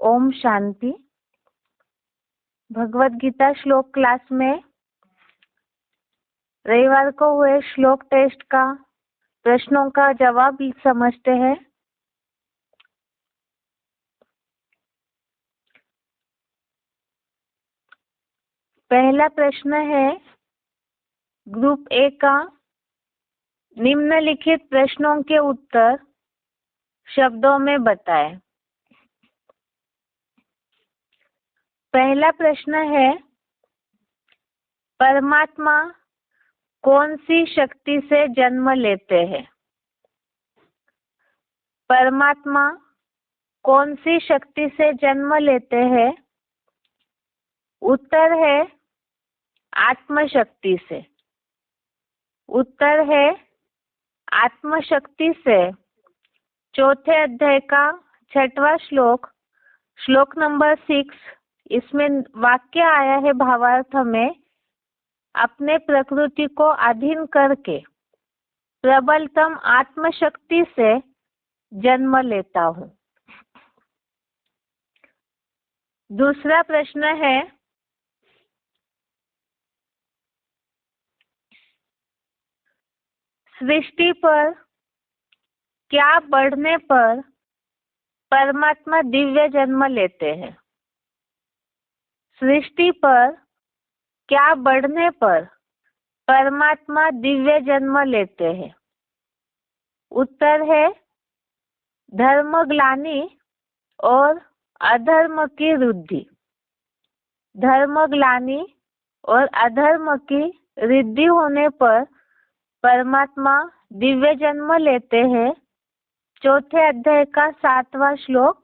ओम शांति। भगवत गीता श्लोक क्लास में रविवार को हुए श्लोक टेस्ट का प्रश्नों का जवाब समझते हैं। पहला प्रश्न है ग्रुप ए का, निम्नलिखित प्रश्नों के उत्तर शब्दों में बताएं। पहला प्रश्न है, परमात्मा कौन सी शक्ति से जन्म लेते हैं? परमात्मा कौन सी शक्ति से जन्म लेते हैं? उत्तर है आत्मशक्ति से। उत्तर है आत्मशक्ति से। चौथे अध्याय का 6वां श्लोक, श्लोक नंबर 6, इसमें वाक्य आया है भावार्थ में, अपने प्रकृति को अधीन करके प्रबलतम आत्मशक्ति से जन्म लेता हूँ। दूसरा प्रश्न है, सृष्टि पर क्या बढ़ने पर परमात्मा दिव्य जन्म लेते हैं? सृष्टि पर क्या बढ़ने पर परमात्मा दिव्य जन्म लेते हैं? उत्तर है धर्मग्लानि और अधर्म की वृद्धि। धर्मग्लानि और अधर्म की वृद्धि होने पर परमात्मा दिव्य जन्म लेते हैं। चौथे अध्याय का 7वां श्लोक,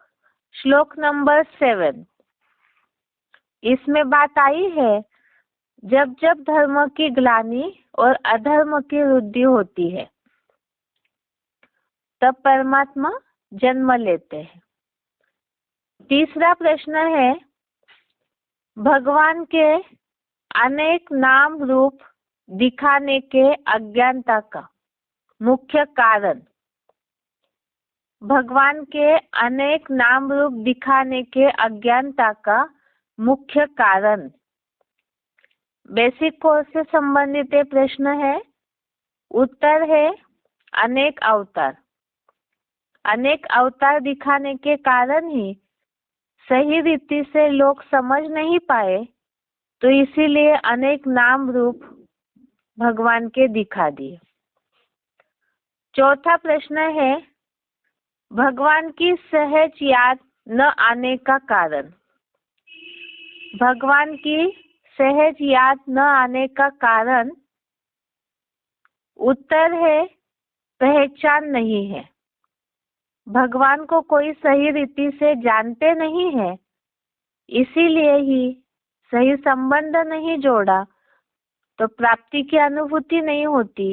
श्लोक नंबर 7, इसमें बात आई है जब जब धर्म की ग्लानि और अधर्म की वृद्धि होती है तब परमात्मा जन्म लेते हैं। तीसरा प्रश्न है, भगवान के अनेक नाम रूप दिखाने के अज्ञानता का मुख्य कारण। भगवान के अनेक नाम रूप दिखाने के अज्ञानता का मुख्य कारण। बेसिक कोर्स से संबंधित प्रश्न है। उत्तर है अनेक अवतार। अनेक अवतार दिखाने के कारण ही सही रीति से लोग समझ नहीं पाए, तो इसीलिए अनेक नाम रूप भगवान के दिखा दिए। चौथा प्रश्न है, भगवान की सहज याद न आने का कारण। भगवान की सहज याद न आने का कारण। उत्तर है पहचान नहीं है। भगवान को कोई सही रीति से जानते नहीं है, इसीलिए ही सही संबंध नहीं जोड़ा तो प्राप्ति की अनुभूति नहीं होती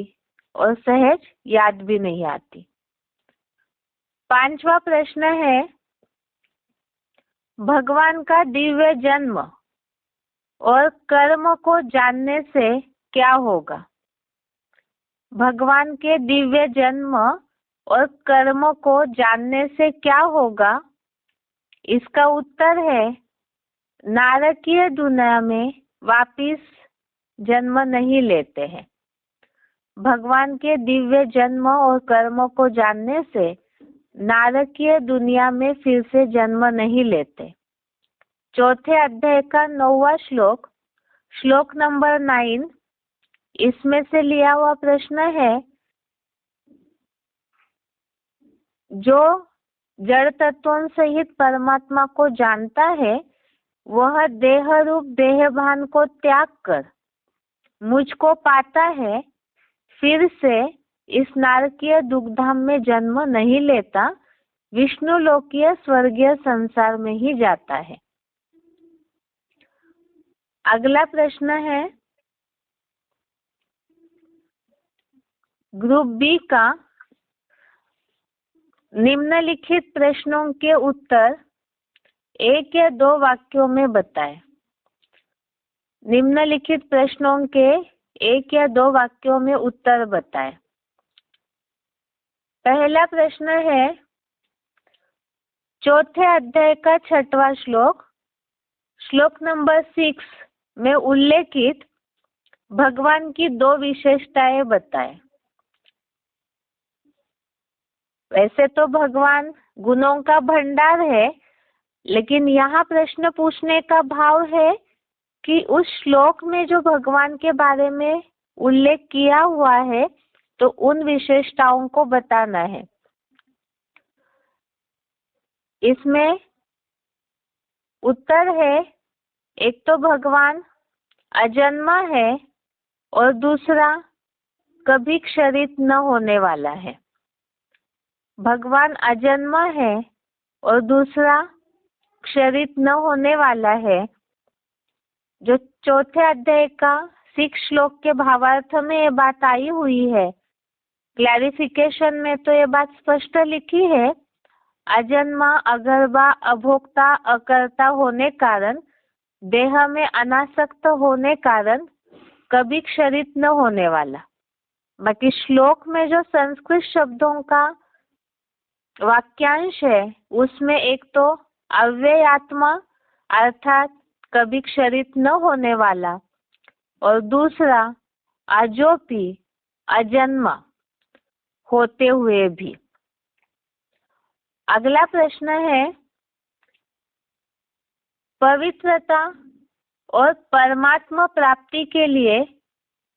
और सहज याद भी नहीं आती। 5वां प्रश्न है, भगवान का दिव्य जन्म और कर्म को जानने से क्या होगा? भगवान के दिव्य जन्म और कर्म को जानने से क्या होगा? इसका उत्तर है नारकीय दुनिया में वापिस जन्म नहीं लेते हैं। भगवान के दिव्य जन्म और कर्म को जानने से नारकीय दुनिया में फिर से जन्म नहीं लेते। चौथे अध्याय का 9वां श्लोक, श्लोक नंबर 9, इसमें से लिया हुआ प्रश्न है, जो जड़ तत्वों सहित परमात्मा को जानता है वह देह रूप देहभान को त्याग कर मुझको पाता है, फिर से इस नारकीय दुखधाम में जन्म नहीं लेता, विष्णु लोकीय स्वर्गीय संसार में ही जाता है। अगला प्रश्न है ग्रुप बी का, निम्नलिखित प्रश्नों के उत्तर 1 या 2 वाक्यों में बताएं। निम्नलिखित प्रश्नों के 1 या 2 वाक्यों में उत्तर बताएं। पहला प्रश्न है, चौथे अध्याय का 6वां श्लोक, श्लोक नंबर 6 में उल्लेखित भगवान की 2 विशेषताएं बताए। वैसे तो भगवान गुणों का भंडार है, लेकिन यहाँ प्रश्न पूछने का भाव है कि उस श्लोक में जो भगवान के बारे में उल्लेख किया हुआ है तो उन विशेषताओं को बताना है। इसमें उत्तर है, एक तो भगवान अजन्मा है और दूसरा कभी क्षरित न होने वाला है। भगवान अजन्मा है और दूसरा क्षरित न होने वाला है। जो चौथे अध्याय का 6 श्लोक के भावार्थ में ये बात आई हुई है, क्लैरिफिकेशन में तो ये बात स्पष्ट लिखी है, अजन्मा, अगर्भा, अभोक्ता, अकर्ता होने कारण, देह में अनासक्त होने कारण कभी क्षरित न होने वाला। बाकी श्लोक में जो संस्कृत शब्दों का वाक्यांश है उसमें एक तो अव्ययात्मा अर्थात कभी क्षरित न होने वाला और दूसरा अजोपी अजन्मा होते हुए भी। अगला प्रश्न है, पवित्रता और परमात्मा प्राप्ति के लिए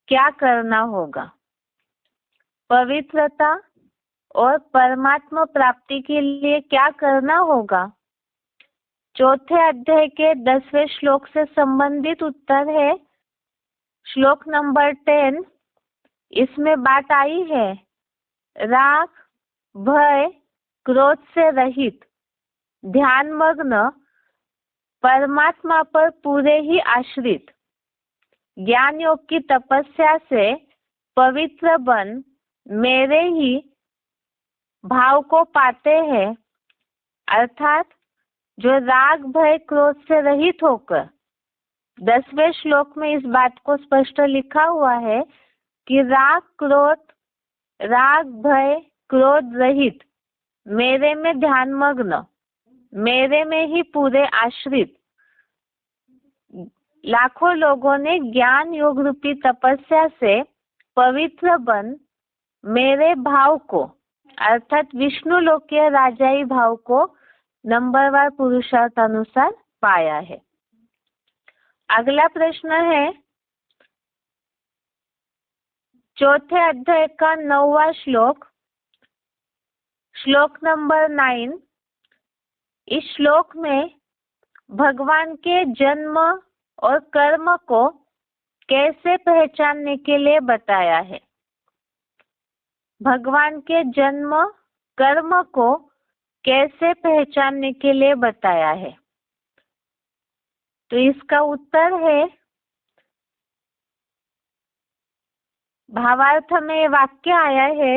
क्या करना होगा? पवित्रता और परमात्मा प्राप्ति के लिए क्या करना होगा? चौथे अध्याय के 10वें श्लोक से संबंधित उत्तर है श्लोक नंबर 10। इसमें बात आई है, राग, भय, क्रोध से रहित, ध्यानमग्न, परमात्मा पर पूरे ही आश्रित, ज्ञान योग की तपस्या से पवित्र बन मेरे ही भाव को पाते हैं। अर्थात जो राग, भय, क्रोध से रहित होकर, 10वें श्लोक में इस बात को स्पष्ट लिखा हुआ है कि राग, भय, क्रोध रहित, मेरे में ध्यानमग्न, मेरे में ही पूरे आश्रित लाखों लोगों ने ज्ञान योग रूपी तपस्या से पवित्र बन मेरे भाव को अर्थात विष्णु लोकीय राजाई भाव को नंबरवार पुरुषार्थ अनुसार पाया है। अगला प्रश्न है, चौथे अध्याय का 9वां श्लोक, श्लोक नंबर 9। इस श्लोक में भगवान के जन्म और कर्म को कैसे पहचानने के लिए बताया है। भगवान के जन्म कर्म को कैसे पहचानने के लिए बताया है? तो इसका उत्तर है, भावार्थ में ये वाक्य आया है,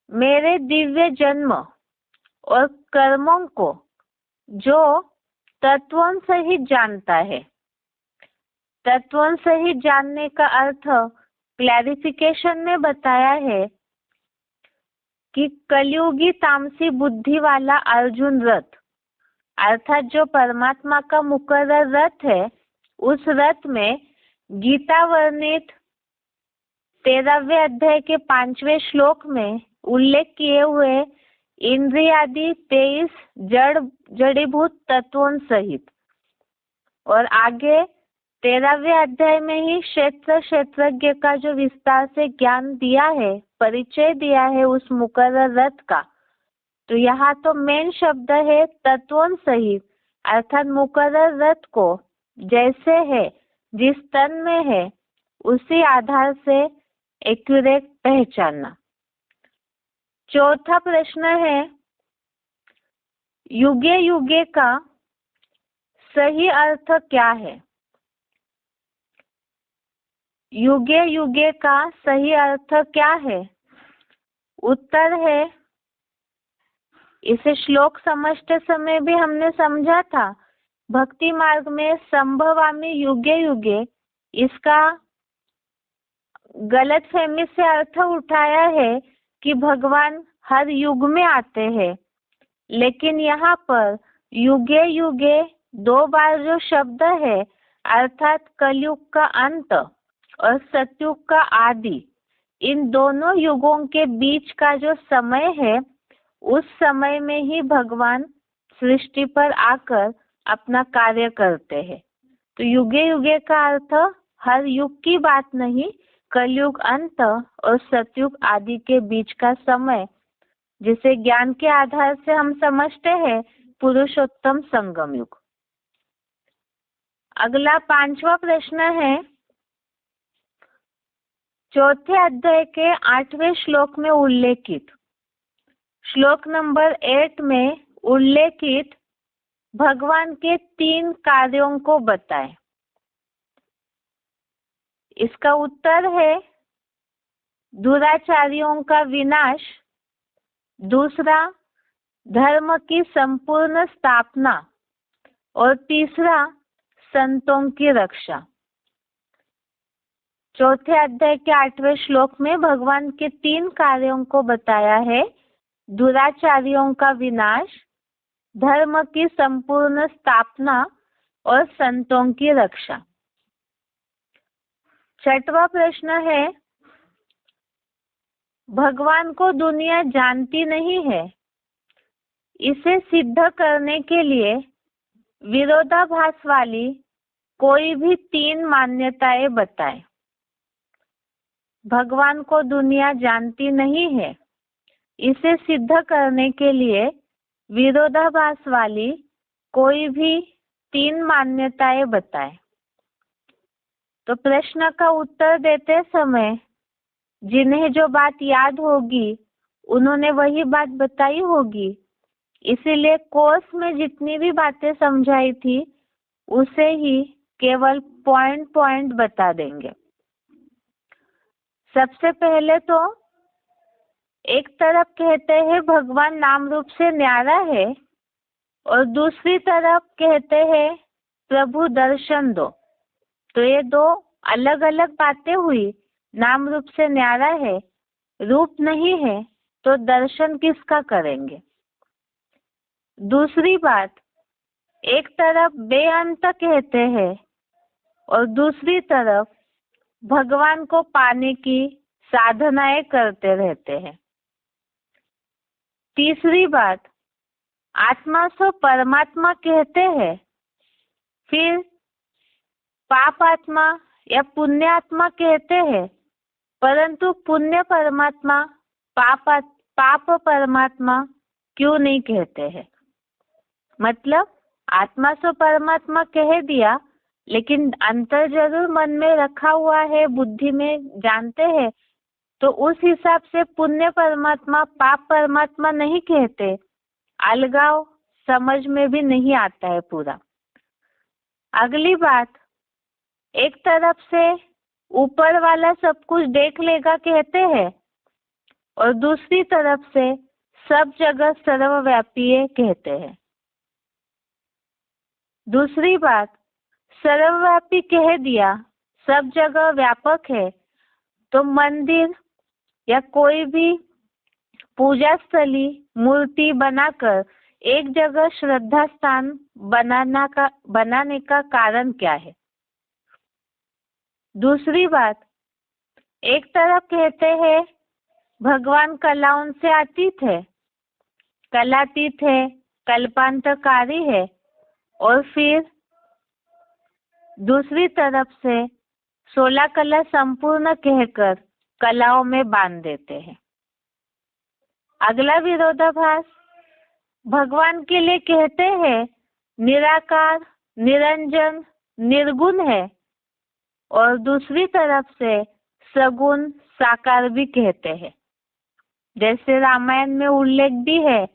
मेरे दिव्य जन्म और कर्मों को जो तत्वों सहित जानता है। तत्वों सहित जानने का अर्थ क्लैरिफिकेशन में बताया है कि कलयुगी तामसी बुद्धि वाला अर्जुन रथ अर्थात जो परमात्मा का मुकर्रर रथ है, उस रथ में गीता वर्णित 13वें अध्याय के 5वें श्लोक में उल्लेख किए हुए इंद्रियादि 23 जड़ीभूत तत्वों सहित और आगे 13वें अध्याय में ही क्षेत्रज्ञ का जो विस्तार से ज्ञान दिया है, परिचय दिया है उस मुकर्रर रथ का। तो यहाँ तो मेन शब्द है तत्वों सहित अर्थात मुकर्रर रथ को जैसे है, जिस तन में है, उसी आधार से एक्यूरेट पहचानना। चौथा प्रश्न है, युगे युगे का सही अर्थ क्या है? युगे युगे का सही अर्थ क्या है? उत्तर है, इसे श्लोक समझते समय भी हमने समझा था, भक्ति मार्ग में संभवामि युगे युगे, इसका गलत फहमी से अर्थ उठाया है कि भगवान हर युग में आते हैं, लेकिन यहाँ पर युगे युगे 2 बार जो शब्द है अर्थात कलयुग का अंत और सतयुग का आदि, इन दोनों युगों के बीच का जो समय है उस समय में ही भगवान सृष्टि पर आकर अपना कार्य करते हैं। तो युगे युगे का अर्थ हर युग की बात नहीं, कलयुग अंत और सतयुग आदि के बीच का समय, जिसे ज्ञान के आधार से हम समझते हैं पुरुषोत्तम संगम युग। अगला 5वां प्रश्न है, चौथे अध्याय के 8वें श्लोक में उल्लेखित, श्लोक नंबर 8 में उल्लेखित भगवान के 3 कार्यों को बताएं। इसका उत्तर है दुराचारियों का विनाश, दूसरा धर्म की संपूर्ण स्थापना और तीसरा संतों की रक्षा। चौथे अध्याय के 8वें श्लोक में भगवान के 3 कार्यों को बताया है, दुराचारियों का विनाश, धर्म की संपूर्ण स्थापना और संतों की रक्षा। 6वां प्रश्न है, भगवान को दुनिया जानती नहीं है, इसे सिद्ध करने के लिए विरोधाभास वाली कोई भी 3 मान्यताएं बताएं। भगवान को दुनिया जानती नहीं है, इसे सिद्ध करने के लिए विरोधाभास वाली कोई भी 3 मान्यताएं बताएं। तो प्रश्न का उत्तर देते समय जिन्हें जो बात याद होगी उन्होंने वही बात बताई होगी, इसीलिए कोर्स में जितनी भी बातें समझाई थी उसे ही केवल पॉइंट पॉइंट बता देंगे। सबसे पहले तो एक तरफ कहते हैं भगवान नाम रूप से न्यारा है और दूसरी तरफ कहते हैं प्रभु दर्शन दो। तो ये 2 अलग अलग बातें हुई। नाम रूप से न्यारा है, रूप नहीं है, तो दर्शन किसका करेंगे। दूसरी बात, एक तरफ बेअंत कहते हैं और दूसरी तरफ भगवान को पाने की साधनाएं करते रहते हैं। तीसरी बात, आत्मा को परमात्मा कहते हैं, फिर पाप आत्मा या पुण्य आत्मा कहते हैं, परंतु पुण्य परमात्मा पाप परमात्मा क्यों नहीं कहते हैं। मतलब आत्मा से परमात्मा कह दिया, लेकिन अंतर जरूर मन में रखा हुआ है, बुद्धि में जानते हैं, तो उस हिसाब से पुण्य परमात्मा पाप परमात्मा नहीं कहते। अलगाव समझ में भी नहीं आता है पूरा। अगली बात, एक तरफ से ऊपर वाला सब कुछ देख लेगा कहते हैं और दूसरी तरफ से सब जगह सर्वव्यापी है कहते हैं। दूसरी बात, सर्वव्यापी कह दिया, सब जगह व्यापक है, तो मंदिर या कोई भी पूजा स्थली मूर्ति बनाकर एक जगह श्रद्धा स्थान बनाने का कारण क्या है। दूसरी बात, एक तरफ कहते हैं भगवान कलाओं से अतीत है, कलातीत है, कल्पांतकारी है, और फिर दूसरी तरफ से 16 कला संपूर्ण कहकर कलाओं में बांध देते हैं। अगला विरोधाभास, भगवान के लिए कहते हैं निराकार, निरंजन, निर्गुण है, और दूसरी तरफ से सगुण, साकार भी कहते हैं। जैसे रामायण में उल्लेख भी है,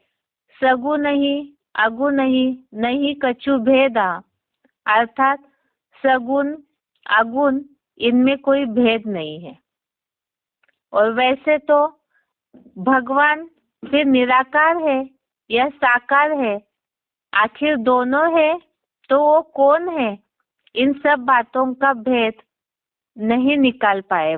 सगु नहीं, अगु नहीं, नहीं कछु भेदा, अर्थात सगुण अगुण इनमें कोई भेद नहीं है। और वैसे तो भगवान फिर निराकार है या साकार है, आखिर दोनों है तो वो कौन है, इन सब बातों का भेद नहीं निकाल पाए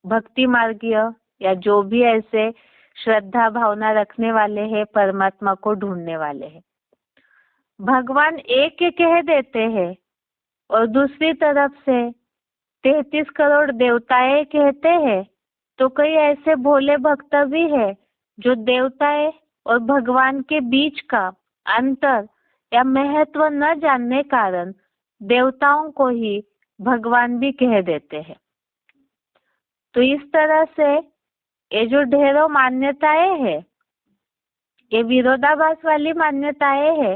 भक्ति मार्गीय या जो भी ऐसे श्रद्धा भावना रखने वाले हैं, परमात्मा को ढूंढने वाले हैं। भगवान एक कह देते हैं और दूसरी तरफ से 33 करोड़ देवताएं कहते हैं, तो कई ऐसे भोले भक्त भी है जो देवताएं और भगवान के बीच का अंतर या महत्व न जानने कारण देवताओं को ही भगवान भी कह देते हैं। तो इस तरह से ये जो ढेरों मान्यताएं है, ये विरोधाभास वाली मान्यताएं है,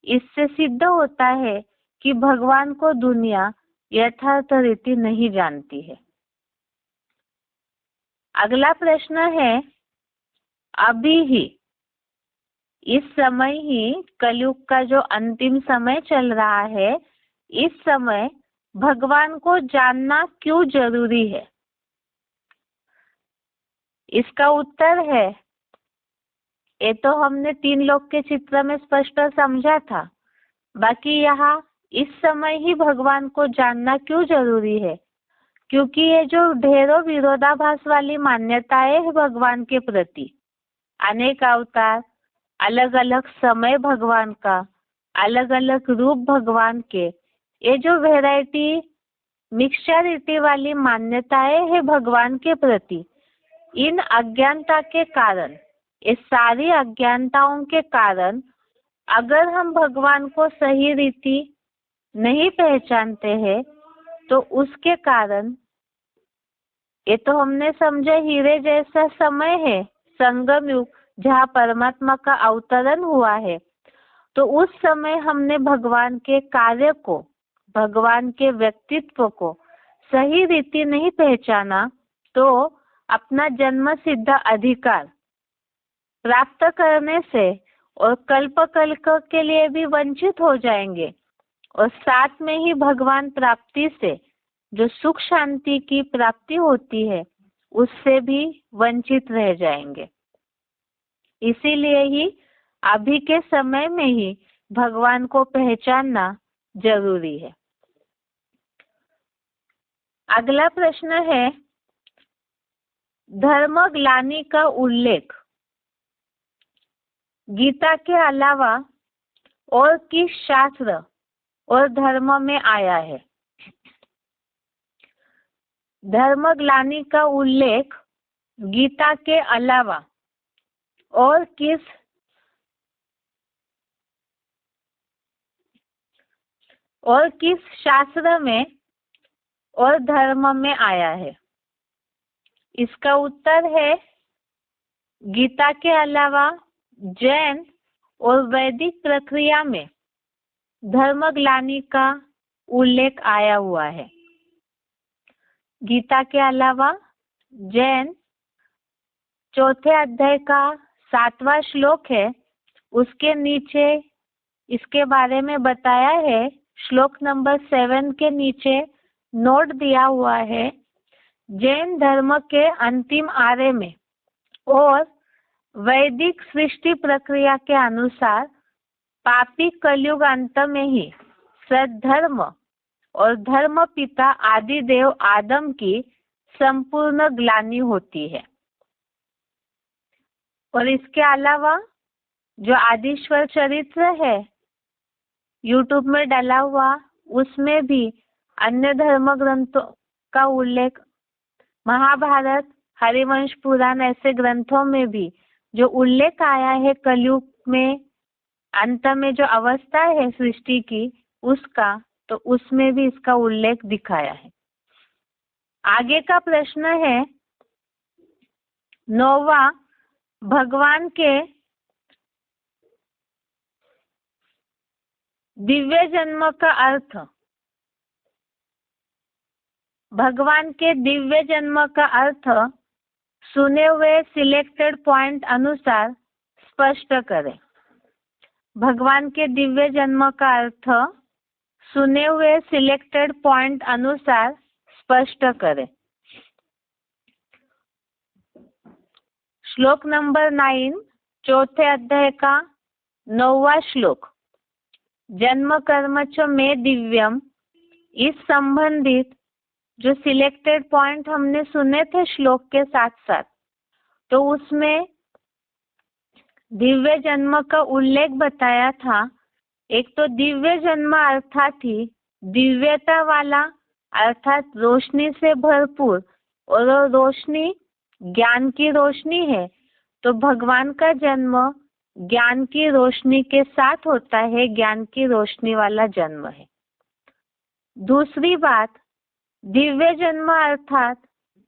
इससे सिद्ध होता है कि भगवान को दुनिया यथार्थ रीति नहीं जानती है। अगला प्रश्न है, अभी ही इस समय ही कलयुग का जो अंतिम समय चल रहा है, इस समय भगवान को जानना क्यों जरूरी है? इसका उत्तर है, ये तो हमने 3 लोक के चित्र में स्पष्ट समझा था। बाकी यहाँ इस समय ही भगवान को जानना क्यों जरूरी है? क्योंकि ये जो ढेरों विरोधाभास वाली मान्यताएं है भगवान के प्रति, अनेक अवतार, अलग अलग समय भगवान का, अलग अलग रूप भगवान के, ये जो वैरायटी मिक्सचरिटी वाली मान्यताएं है भगवान के प्रति, इन अज्ञानता के कारण, इस सारी अज्ञानताओं के कारण अगर हम भगवान को सही रीति नहीं पहचानते हैं, तो उसके कारण ये तो हमने समझा हीरे जैसा समय है, संगम युग, जहाँ परमात्मा का अवतरण हुआ है। तो उस समय हमने भगवान के कार्य को, भगवान के व्यक्तित्व को सही रीति नहीं पहचाना, तो अपना जन्म सिद्ध अधिकार प्राप्त करने से और कल्प कल्प के लिए भी वंचित हो जाएंगे, और साथ में ही भगवान प्राप्ति से जो सुख शांति की प्राप्ति होती है, उससे भी वंचित रह जाएंगे। इसीलिए ही अभी के समय में ही भगवान को पहचानना जरूरी है। अगला प्रश्न है, धर्म ग्लानि का उल्लेख गीता के अलावा और किस शास्त्र और धर्म में आया है? धर्म ग्लानि का उल्लेख गीता के अलावा और किस शास्त्र में और धर्म में आया है? इसका उत्तर है, गीता के अलावा जैन और वैदिक प्रक्रिया में धर्म ग्लानि का उल्लेख आया हुआ है। गीता के अलावा जैन 4थे अध्याय का 7वां श्लोक है, उसके नीचे इसके बारे में बताया है। श्लोक नंबर 7 के नीचे नोट दिया हुआ है, जैन धर्म के अंतिम आर्य में और वैदिक सृष्टि प्रक्रिया के अनुसार पापी कलयुग अंत में ही सद्धर्म और धर्म पिता आदि देव आदम की संपूर्ण ग्लानि होती है। और इसके अलावा जो आदिश्वर चरित्र है YouTube में डाला हुआ, उसमें भी अन्य धर्म ग्रंथों का उल्लेख, महाभारत, हरिवंश पुराण ऐसे ग्रंथों में भी जो उल्लेख आया है कलयुग में अंत में जो अवस्था है सृष्टि की, उसका, तो उसमें भी इसका उल्लेख दिखाया है। आगे का प्रश्न है, 9वां, भगवान के दिव्य जन्म का अर्थ। भगवान के दिव्य जन्म का अर्थ सुने हुए सिलेक्टेड पॉइंट अनुसार स्पष्ट करें। भगवान के दिव्य जन्म का अर्थ सुने हुए सिलेक्टेड पॉइंट अनुसार स्पष्ट करें। श्लोक नंबर 9, 4थे अध्याय का 9वां श्लोक, जन्म कर्म च में दिव्यम, इस संबंधित जो सिलेक्टेड पॉइंट हमने सुने थे श्लोक के साथ साथ, तो उसमें दिव्य जन्म का उल्लेख बताया था। एक तो दिव्य जन्म अर्थात ही दिव्यता वाला, अर्थात रोशनी से भरपूर, और वो रोशनी ज्ञान की रोशनी है। तो भगवान का जन्म ज्ञान की रोशनी के साथ होता है, ज्ञान की रोशनी वाला जन्म है। दूसरी बात, दिव्य जन्म अर्थात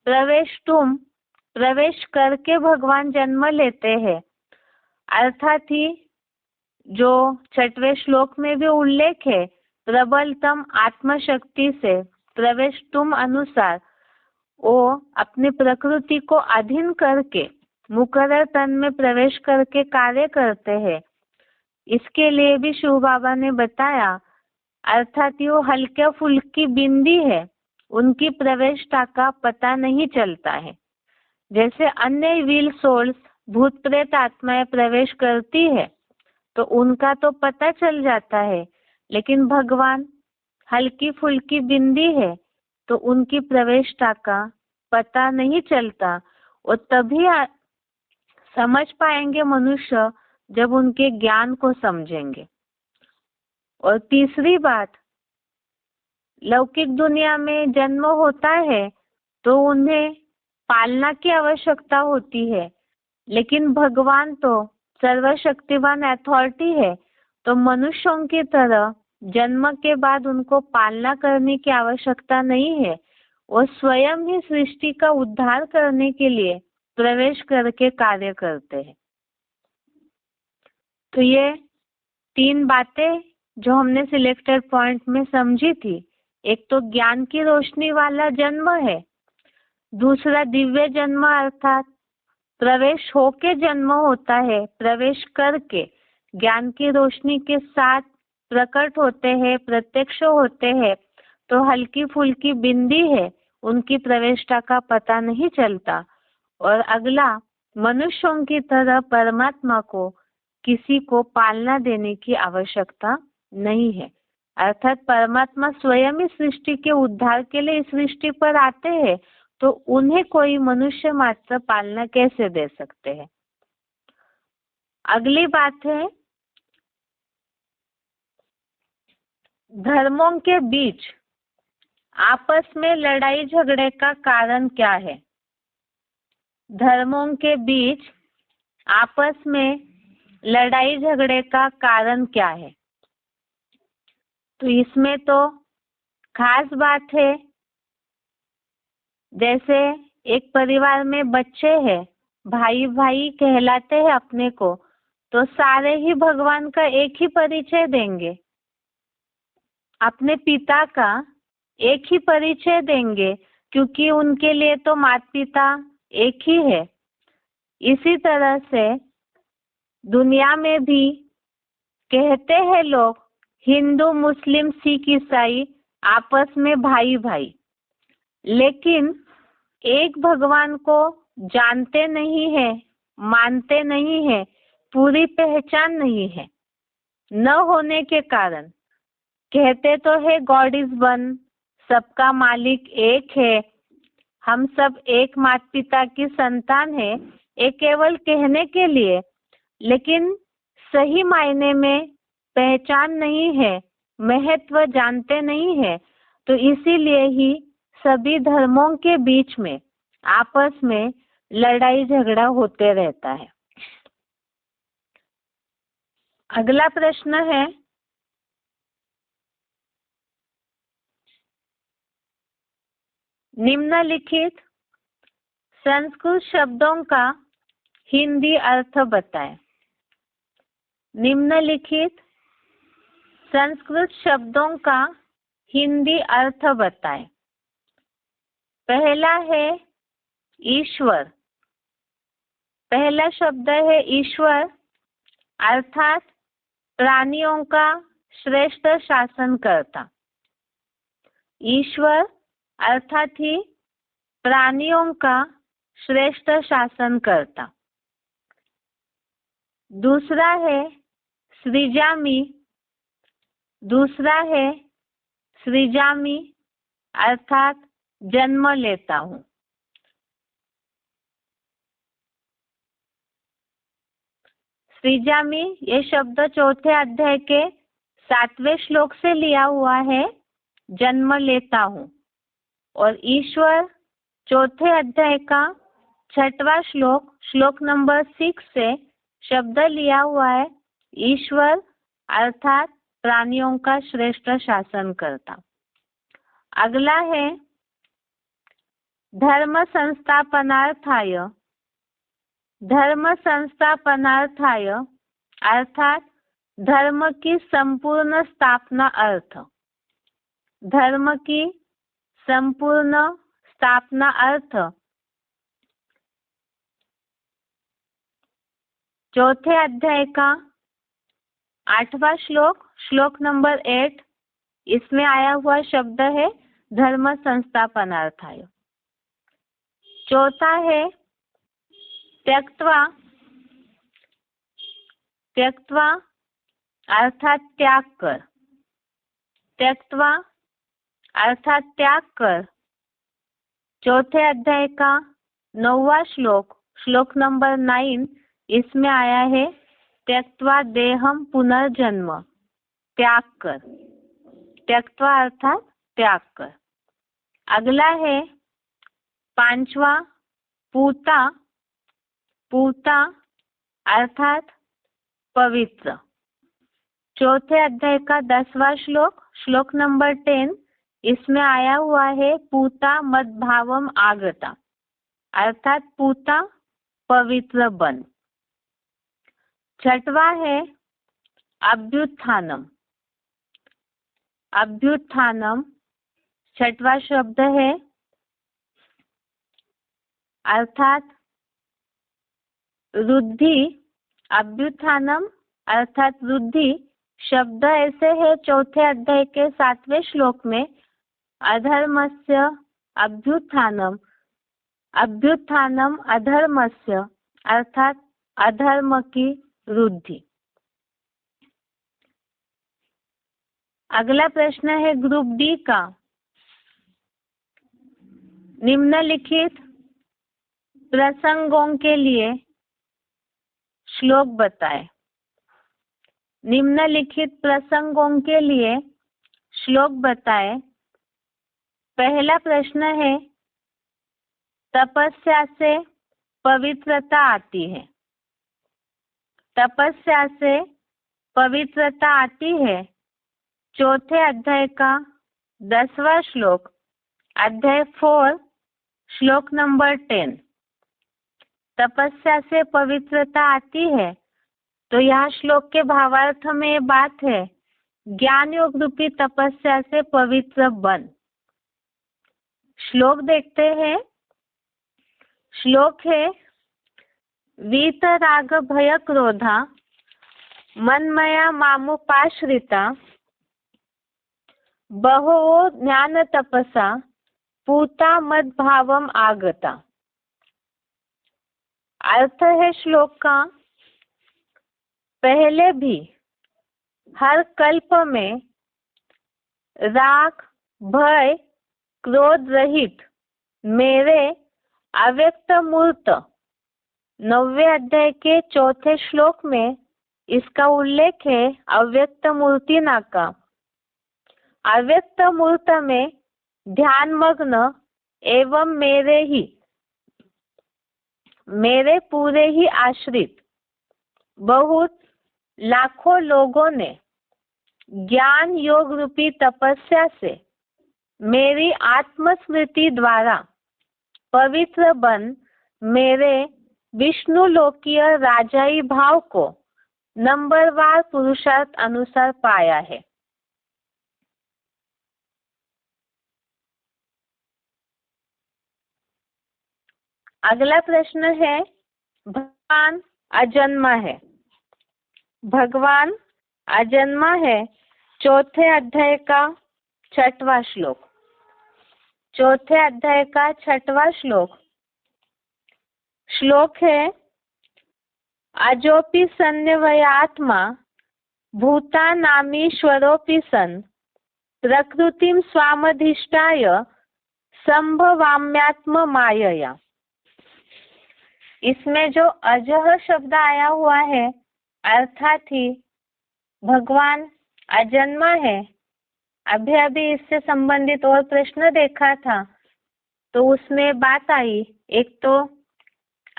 प्रवेश करके भगवान जन्म लेते हैं, अर्थात ही जो 6वें श्लोक में भी उल्लेख है, प्रबलतम आत्मशक्ति से प्रवेश तुम अनुसार वो अपनी प्रकृति को अधीन करके मुकर्रर तन में प्रवेश करके कार्य करते हैं। इसके लिए भी शिव बाबा ने बताया, अर्थात वो हल्के फुल्की बिंदी है, उनकी प्रवेशता का पता नहीं चलता है। जैसे अन्य व्हील सोल्स भूत प्रेत आत्माएं प्रवेश करती है तो उनका तो पता चल जाता है, लेकिन भगवान हल्की फुल्की बिंदी है तो उनकी प्रवेशता का पता नहीं चलता। और तभी समझ पाएंगे मनुष्य जब उनके ज्ञान को समझेंगे। और तीसरी बात, लौकिक दुनिया में जन्म होता है तो उन्हें पालना की आवश्यकता होती है, लेकिन भगवान तो सर्वशक्तिवान अथॉरिटी है, तो मनुष्यों की तरह जन्म के बाद उनको पालना करने की आवश्यकता नहीं है। वो स्वयं ही सृष्टि का उद्धार करने के लिए प्रवेश करके कार्य करते हैं। तो ये 3 बातें जो हमने सिलेक्टेड पॉइंट में समझी थी, एक तो ज्ञान की रोशनी वाला जन्म है, दूसरा दिव्य जन्म अर्थात प्रवेश होके जन्म होता है, प्रवेश करके ज्ञान की रोशनी के साथ प्रकट होते हैं, प्रत्यक्ष होते हैं, तो हल्की फुल्की बिंदी है, उनकी प्रवेशता का पता नहीं चलता। और अगला, मनुष्यों की तरह परमात्मा को किसी को पालना देने की आवश्यकता नहीं है, अर्थात परमात्मा स्वयं ही सृष्टि के उद्धार के लिए इस सृष्टि पर आते हैं, तो उन्हें कोई मनुष्य मात्र पालना कैसे दे सकते हैं। अगली बात है, धर्मों के बीच आपस में लड़ाई झगड़े का कारण क्या है। धर्मों के बीच आपस में लड़ाई झगड़े का कारण क्या है। तो इसमें तो खास बात है, जैसे एक परिवार में बच्चे हैं, भाई भाई कहलाते हैं अपने को, तो सारे ही भगवान का एक ही परिचय देंगे, अपने पिता का एक ही परिचय देंगे, क्योंकि उनके लिए तो माता पिता एक ही है। इसी तरह से दुनिया में भी कहते हैं लोग, हिंदू मुस्लिम सिख ईसाई आपस में भाई भाई, लेकिन एक भगवान को जानते नहीं है, मानते नहीं है, पूरी पहचान नहीं है। न होने के कारण कहते तो है गॉड इज वन, सबका मालिक एक है, हम सब एक माता पिता की संतान है, ये केवल कहने के लिए, लेकिन सही मायने में पहचान नहीं है, महत्व जानते नहीं है। तो इसीलिए ही सभी धर्मों के बीच में आपस में लड़ाई झगड़ा होते रहता है। अगला प्रश्न है, निम्नलिखित संस्कृत शब्दों का हिंदी अर्थ बताएं। निम्नलिखित संस्कृत शब्दों का हिंदी अर्थ बताएं। पहला है ईश्वर। पहला शब्द है ईश्वर, अर्थात प्राणियों का श्रेष्ठ शासनकर्ता। ईश्वर अर्थात ही प्राणियों का श्रेष्ठ शासनकर्ता। दूसरा है सृजामि। दूसरा है सृजामि अर्थात जन्म लेता हूँ। सृजामि ये शब्द चौथे अध्याय के 7वें श्लोक से लिया हुआ है, जन्म लेता हूँ। और ईश्वर चौथे अध्याय का 6वां श्लोक, श्लोक नंबर 6 से शब्द लिया हुआ है, ईश्वर अर्थात प्राणियों का श्रेष्ठ शासन करता। अगला है धर्म संस्थापनार्थाय। धर्म संस्थापनार्थाय अर्थात धर्म की संपूर्ण स्थापना अर्थ। धर्म की संपूर्ण स्थापना अर्थ चौथे अध्याय का 8वां श्लोक, श्लोक नंबर 8, इसमें आया हुआ शब्द है धर्म संस्थापनार्थाय। चौथा है त्यक्त्वा। त्यक्त्वा अर्थात त्याग कर। त्यक्त्वा अर्थात त्याग कर। चौथे अध्याय का 9वां श्लोक, श्लोक नंबर 9, इसमें आया है त्यक्त्वा देहम पुनर्जन्म, त्याग कर। त्यक्त्वा अर्थात त्याग कर। अगला है 5वां पूता। पूता अर्थात पवित्र। चौथे अध्याय का 10वां श्लोक, श्लोक नंबर 10, इसमें आया हुआ है पूता मद्भावम आगता, अर्थात पूता पवित्र बन। 6वां है अभ्युत्थानम। अभ्युत्थानम 6वां शब्द है, अर्थात वृद्धि। अभ्युत्थानम अर्थात वृद्धि शब्द ऐसे है चौथे अध्याय के 7वें श्लोक में, अधर्मस्य अभ्युत्थानम। अभ्युत्थानम अधर्मस्य अर्थात अधर्म की वृद्धि। अगला प्रश्न है ग्रुप डी का। निम्नलिखित प्रसंगों के लिए श्लोक बताएं। निम्नलिखित प्रसंगों के लिए श्लोक बताएं। पहला प्रश्न है तपस्या से पवित्रता आती है। तपस्या से पवित्रता आती है। चौथे अध्याय का 10वां श्लोक, अध्याय 4, श्लोक नंबर 10। तपस्या से पवित्रता आती है, तो यह श्लोक के भावार्थ में ये बात है, ज्ञान योग रूपी तपस्या से पवित्र बन। श्लोक देखते हैं। श्लोक है वीत राग भय क्रोधा मनमया मामुपाश्रिता बहवो ज्ञान तपसा पूता मद्भावम आगता। अर्थ है श्लोक का, पहले भी हर कल्प में राग भय क्रोध रहित मेरे अव्यक्त मूर्त 9वें अध्याय के 4थे श्लोक में इसका उल्लेख है अव्यक्त मूर्ति ना का। अव्यक्त मूर्त में ध्यान मग्न एवं मेरे पूरे ही आश्रित बहुत लाखों लोगों ने ज्ञान योग रूपी तपस्या से मेरी आत्मस्मृति द्वारा पवित्र बन मेरे विष्णु लोकीय राजाई भाव को नंबरवार पुरुषार्थ अनुसार पाया है। अगला प्रश्न है भगवान अजन्मा है। भगवान अजन्मा है। चौथे अध्याय का 6वां श्लोक। चौथे अध्याय का 6वां श्लोक। श्लोक है अजोपि सन्निवयात्मा भूतानामीश्वरोऽपि सन् प्रकृतिं स्वामधिष्ठाय संभवाम्यात्म मायया। इसमें जो अजह शब्द आया हुआ है अर्थात ही भगवान अजन्मा है। अभी अभी इससे संबंधित और प्रश्न देखा था, तो उसमें बात आई, एक तो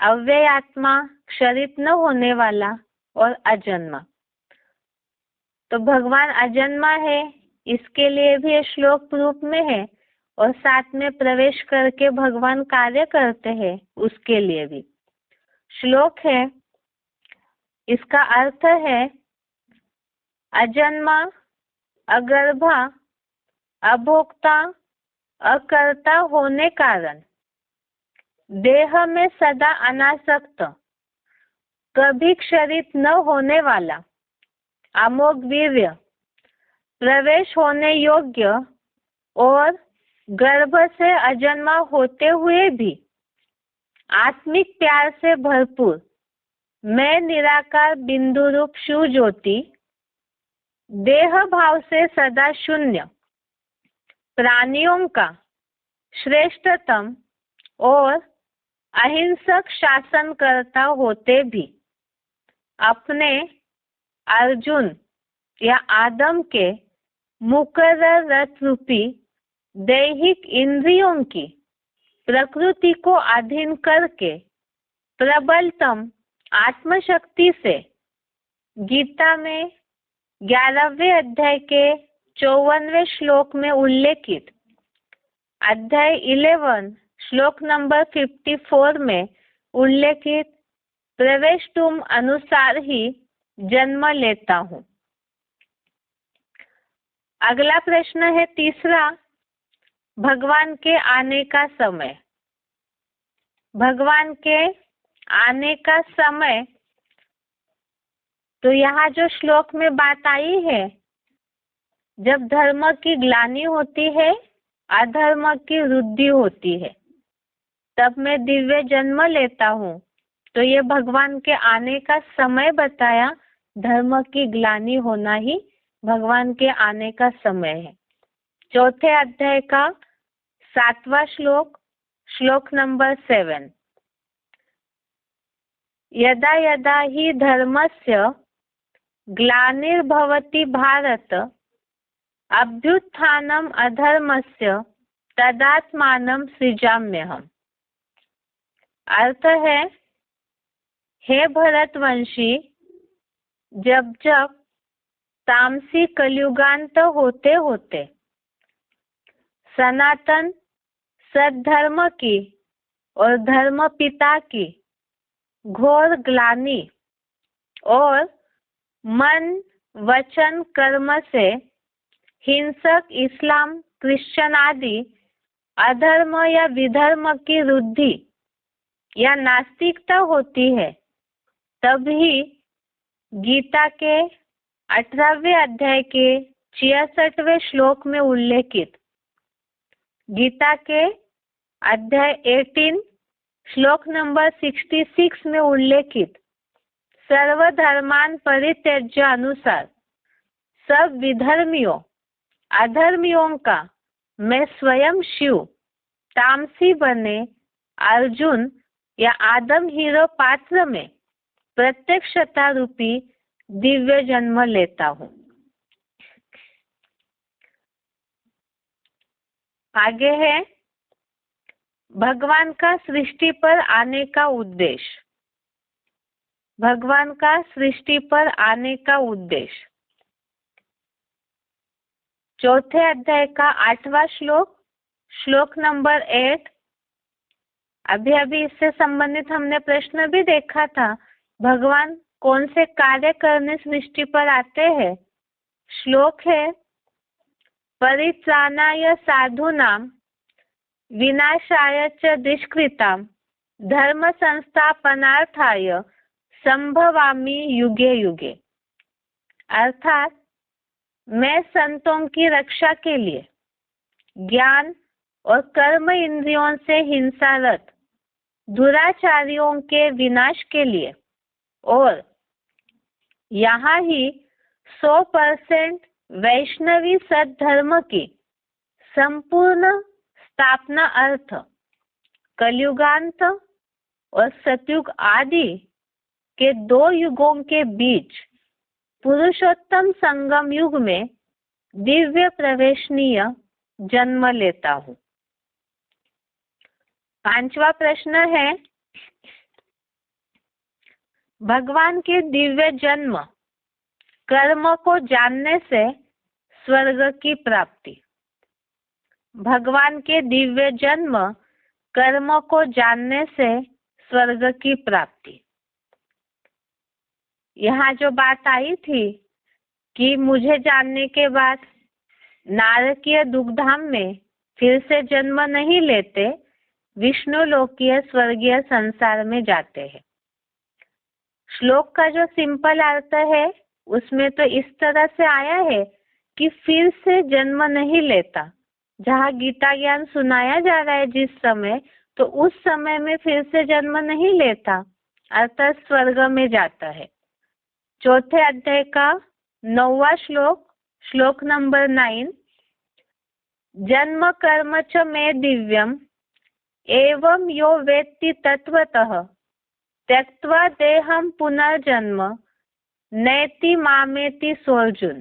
अव्यय आत्मा, क्षरित न होने वाला और अजन्मा। तो भगवान अजन्मा है, इसके लिए भी ये श्लोक प्रूफ में है, और साथ में प्रवेश करके भगवान कार्य करते हैं उसके लिए भी श्लोक है। इसका अर्थ है अजन्मा, अगर्भा, अभोक्ता, अकर्ता होने कारण देह में सदा अनासक्त, कभी क्षरित न होने वाला, अमोघ वीर्य, प्रवेश होने योग्य और गर्भ से अजन्मा होते हुए भी आत्मिक प्यार से भरपूर मैं निराकार बिंदु रूप शिव ज्योति, देह भाव से सदा शून्य, प्राणियों का श्रेष्ठतम और अहिंसक शासन करता होते भी अपने अर्जुन या आदम के मुकर्रर रथ रूपी दैहिक इंद्रियों की प्रकृति को अधीन करके प्रबलतम आत्मशक्ति से गीता में 11वें अध्याय के 54वें श्लोक में उल्लेखित अध्याय 11 श्लोक नंबर 54 में उल्लेखित प्रवेश तुम अनुसार ही जन्म लेता हूँ। अगला प्रश्न है तीसरा, भगवान के आने का समय। भगवान के आने का समय, तो यहाँ जो श्लोक में बात आई है, जब धर्म की ग्लानि होती है, अधर्म की वृद्धि होती है, तब मैं दिव्य जन्म लेता हूँ। तो ये भगवान के आने का समय बताया। धर्म की ग्लानि होना ही भगवान के आने का समय है। चौथे अध्याय का 7वां श्लोक, श्लोक नंबर 7, यदा यदा हि धर्मस्य ग्लानिर्भवति भारत अभ्युत्थानम अधर्मस्य तदात्मानं सृजाम्यहम्। अर्थ है, हे भरतवंशी, जब जब तामसी कलयुगांत होते होते सनातन सद्धर्म की और धर्म पिता की घोर ग्लानि और मन वचन कर्म से हिंसक इस्लाम, क्रिश्चियन आदि अधर्म या विधर्म की वृद्धि या नास्तिकता होती है, तभी गीता के 18वें अध्याय के 66वें श्लोक में उल्लेखित गीता के अध्याय 18 श्लोक नंबर 66 में उल्लेखित सर्वधर्मान परित्यज्य अनुसार सब विधर्मियों अधर्मियों का मैं स्वयं शिव तामसी बने अर्जुन या आदम हीरो पात्र में प्रत्यक्षता रूपी दिव्य जन्म लेता हूँ। आगे है भगवान का सृष्टि पर आने का उद्देश्य। भगवान का सृष्टि पर आने का उद्देश्य चौथे अध्याय का 8वां श्लोक, श्लोक नंबर 8। अभी अभी इससे संबंधित हमने प्रश्न भी देखा था, भगवान कौन से कार्य करने सृष्टि पर आते हैं। श्लोक है, परित्राणाय साधूनां विनाशाय च दुष्कृतां धर्म संस्थापनार्थाय संभवामि युगे युगे। अर्थात मैं संतों की रक्षा के लिए, ज्ञान और कर्म इंद्रियों से हिंसारत दुराचारियों के विनाश के लिए और यहाँ ही 100% वैष्णवी सद्धर्म की संपूर्ण स्थापना अर्थ कलयुगांत और सतयुग आदि के 2 युगों के बीच पुरुषोत्तम संगम युग में दिव्य प्रवेशनीय जन्म लेता हूँ। 5वां प्रश्न है, भगवान के दिव्य जन्म कर्म को जानने से स्वर्ग की प्राप्ति। भगवान के दिव्य जन्म कर्म को जानने से स्वर्ग की प्राप्ति। यहाँ जो बात आई थी कि मुझे जानने के बाद नारकीय दुग्धाम में फिर से जन्म नहीं लेते, विष्णु लोकीय स्वर्गीय संसार में जाते हैं। श्लोक का जो सिंपल अर्थ है उसमें तो इस तरह से आया है कि फिर से जन्म नहीं लेता। जहाँ गीता ज्ञान सुनाया जा रहा है जिस समय, तो उस समय में फिर से जन्म नहीं लेता, अर्थात स्वर्ग में जाता है। चौथे अध्याय का 9वां श्लोक, श्लोक नंबर 9, जन्म कर्म च मे दिव्यम एवं यो वेत्ति तत्वतः त्यक्त्वा देहं पुनर्जन्म नैति मामेति सोऽर्जुन।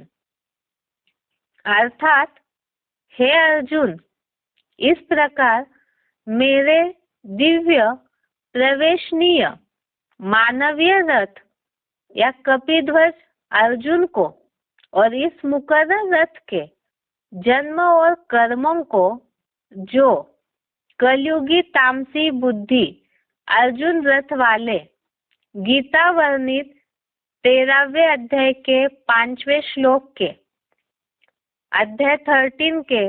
अर्थात हे अर्जुन, इस प्रकार मेरे दिव्य प्रवेशनीय मानवीय रथ या कपिध्वज अर्जुन को और इस मुकर्रर रथ के जन्म और कर्मों को जो कलयुगी तामसी बुद्धि अर्जुन रथ वाले गीता वर्णित 13वें अध्याय के 5वें श्लोक के अध्याय 13 के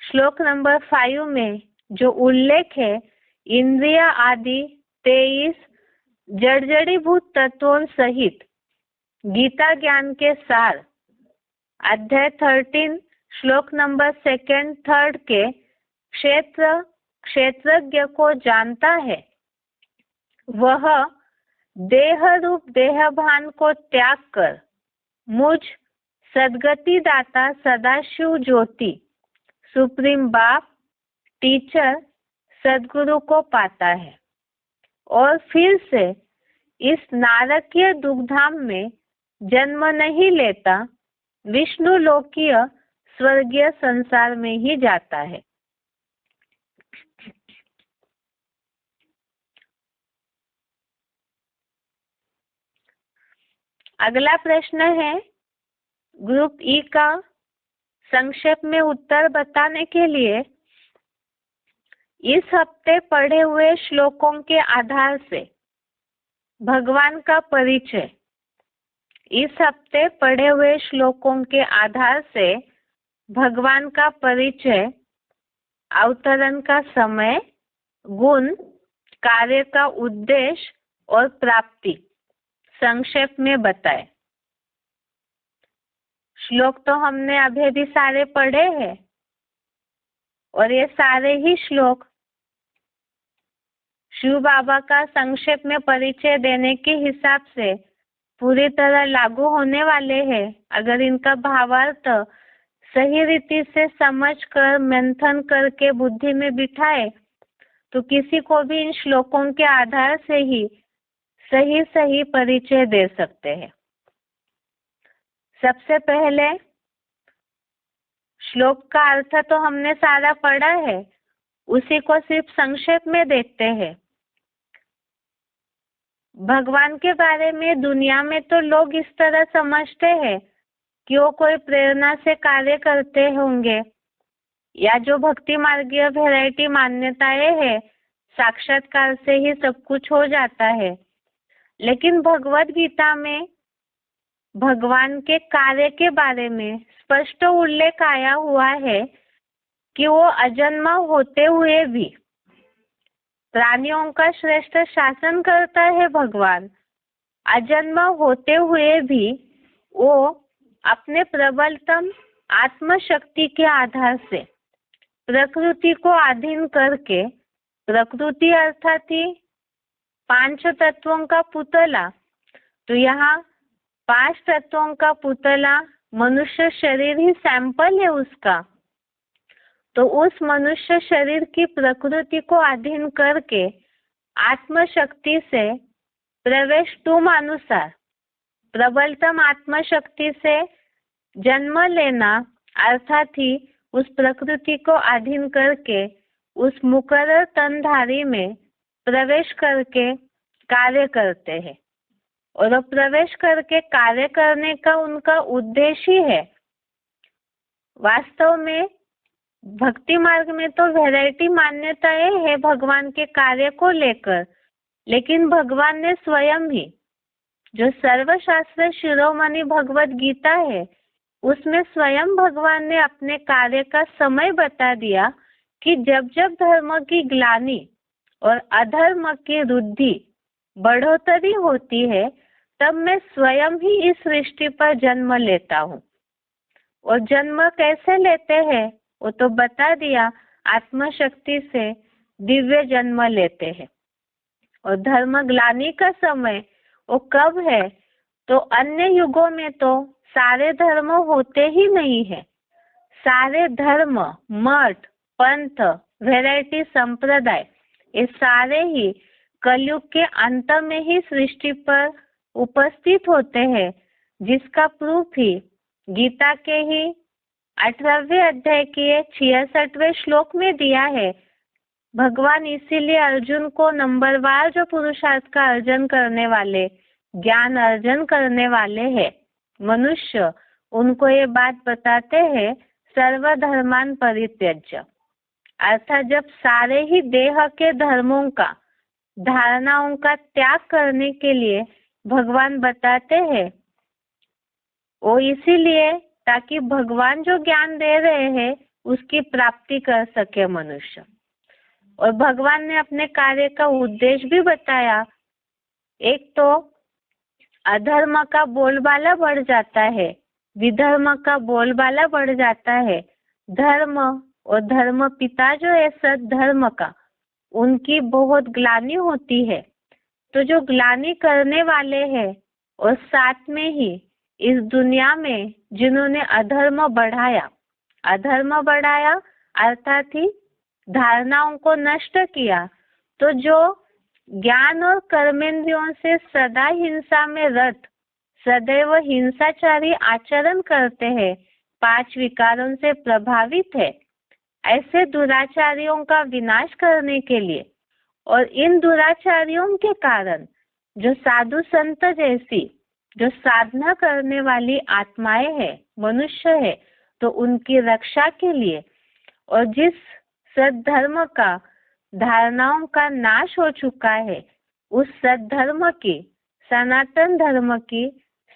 श्लोक नंबर 5 में जो उल्लेख है, इंद्रिय आदि 23 जड़जड़ीभूत तत्वों सहित गीता ज्ञान के सार अध्याय 13 श्लोक नंबर 2, 3 के क्षेत्रज्ञ को जानता है, वह देह रूप देहभान को त्याग कर मुझ सदगति दाता सदाशिव ज्योति सुप्रीम बाप टीचर सदगुरु को पाता है और फिर से इस नारकीय दुग्धाम में जन्म नहीं लेता, विष्णु लोकीय स्वर्गीय संसार में ही जाता है। अगला प्रश्न है, ग्रुप ई का संक्षेप में उत्तर बताने के लिए इस हफ्ते पढ़े हुए श्लोकों के आधार से भगवान का परिचय। इस हफ्ते पढ़े हुए श्लोकों के आधार से भगवान का परिचय, अवतरण का समय, गुण, कार्य का उद्देश्य और प्राप्ति संक्षेप में बताए। श्लोक तो हमने अभी भी सारे पढ़े हैं और ये सारे ही श्लोक शिव बाबा का संक्षेप में परिचय देने के हिसाब से पूरी तरह लागू होने वाले हैं। अगर इनका भावार्थ सही रीति से समझकर मंथन करके बुद्धि में बिठाए तो किसी को भी इन श्लोकों के आधार से ही सही परिचय दे सकते हैं। सबसे पहले श्लोक का अर्थ तो हमने सारा पढ़ा है, उसी को सिर्फ संक्षेप में देखते हैं। भगवान के बारे में दुनिया में तो लोग इस तरह समझते हैं कि वो कोई प्रेरणा से कार्य करते होंगे, या जो भक्ति मार्गीय वैरायटी मान्यताएं है, साक्षात्कार से ही सब कुछ हो जाता है। लेकिन भगवद गीता में भगवान के कार्य के बारे में स्पष्ट उल्लेख आया हुआ है कि वो अजन्मा होते हुए भी प्राणियों का श्रेष्ठ शासन करता है। भगवान अजन्मा होते हुए भी वो अपने प्रबलतम आत्मशक्ति के आधार से प्रकृति को अधीन करके, प्रकृति अर्थात ही 5 तत्वों का पुतला, तो यहाँ 5 तत्वों का पुतला मनुष्य शरीर ही सैंपल है उसका, तो उस मनुष्य शरीर की प्रकृति को अधीन करके आत्मशक्ति से प्रवेश तुम अनुसार प्रबलतम आत्मशक्ति से जन्म लेना अर्थात ही उस प्रकृति को अधीन करके उस मुकर्रर तनधारी में प्रवेश करके कार्य करते हैं और अब प्रवेश करके कार्य करने का उनका उद्देश्य ही है। वास्तव में भक्ति मार्ग में तो वैरायटी मान्यताएं है भगवान के कार्य को लेकर, लेकिन भगवान ने स्वयं ही जो सर्वशास्त्र शिरोमणि भगवत गीता है उसमें स्वयं भगवान ने अपने कार्य का समय बता दिया कि जब जब धर्म की ग्लानि और अधर्म की वृद्धि बढ़ोतरी होती है तब मैं स्वयं ही इस सृष्टि पर जन्म लेता हूँ। और जन्म कैसे लेते हैं वो तो बता दिया, आत्मशक्ति से दिव्य जन्म लेते हैं। और धर्म ग्लानि का समय वो कब है? तो अन्य युगों में तो सारे धर्म होते ही नहीं है। सारे धर्म, मठ, पंथ, वैरायटी, संप्रदाय ये सारे ही कलयुग के अंत में ही सृष्टि पर उपस्थित होते हैं, जिसका प्रूफ ही गीता के ही 18वें अध्याय के 66वें श्लोक में दिया है। भगवान इसीलिए अर्जुन को नंबरवार जो पुरुषार्थ का अर्जन करने वाले, ज्ञान अर्जन करने वाले हैं मनुष्य, उनको ये बात बताते हैं सर्वधर्मान परित्यज्य। अर्थात जब सारे ही देह के धर्मों का, धारणाओं का त्याग करने के लिए भगवान बताते हैं, वो इसीलिए ताकि भगवान जो ज्ञान दे रहे हैं उसकी प्राप्ति कर सके मनुष्य। और भगवान ने अपने कार्य का उद्देश्य भी बताया। एक तो अधर्म का बोलबाला बढ़ जाता है, विधर्म का बोलबाला बढ़ जाता है, धर्म और धर्म पिता जो है सत धर्म का, उनकी बहुत ग्लानि होती है। तो जो ग्लानि करने वाले हैं और साथ में ही इस दुनिया में जिन्होंने अधर्म बढ़ाया अर्थात ही धारणाओं को नष्ट किया, तो जो ज्ञान और कर्मेंद्रियों से सदा हिंसा में रत, सदैव हिंसाचारी आचरण करते हैं, 5 विकारों से प्रभावित है, ऐसे दुराचारियों का विनाश करने के लिए और इन दुराचारियों के कारण जो साधु संत जैसी जो साधना करने वाली आत्माएं हैं, मनुष्य है, तो उनकी रक्षा के लिए और जिस सद्धर्म का धारणाओं का नाश हो चुका है, उस सद्धर्म की, सनातन धर्म की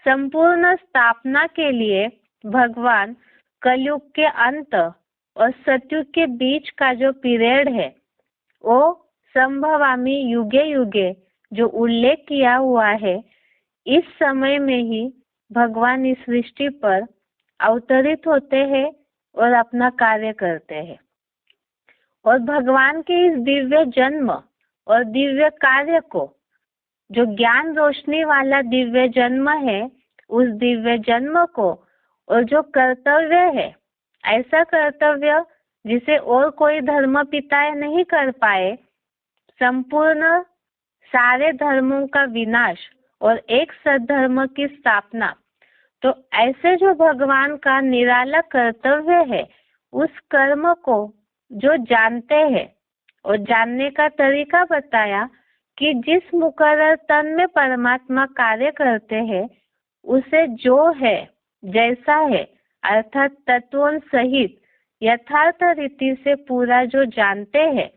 संपूर्ण स्थापना के लिए भगवान कलयुग के अंत और सतयुग के बीच का जो पीरियड है वो संभवामी युगे युगे जो उल्लेख किया हुआ है, इस समय में ही भगवान इस सृष्टि पर अवतरित होते हैं और अपना कार्य करते हैं। और भगवान के इस दिव्य जन्म और दिव्य कार्य को, जो ज्ञान रोशनी वाला दिव्य जन्म है, उस दिव्य जन्म को और जो कर्तव्य है, ऐसा कर्तव्य जिसे और कोई धर्म पिताएं नहीं कर पाए, संपूर्ण सारे धर्मों का विनाश और एक सद्धर्म की स्थापना, तो ऐसे जो भगवान का निराला कर्तव्य है, उस कर्म को जो जानते हैं और जानने का तरीका बताया कि जिस मुकर्रर तन में परमात्मा कार्य करते हैं, उसे जो है जैसा है अर्थात तत्वों सहित यथार्थ रीति से पूरा जो जानते हैं,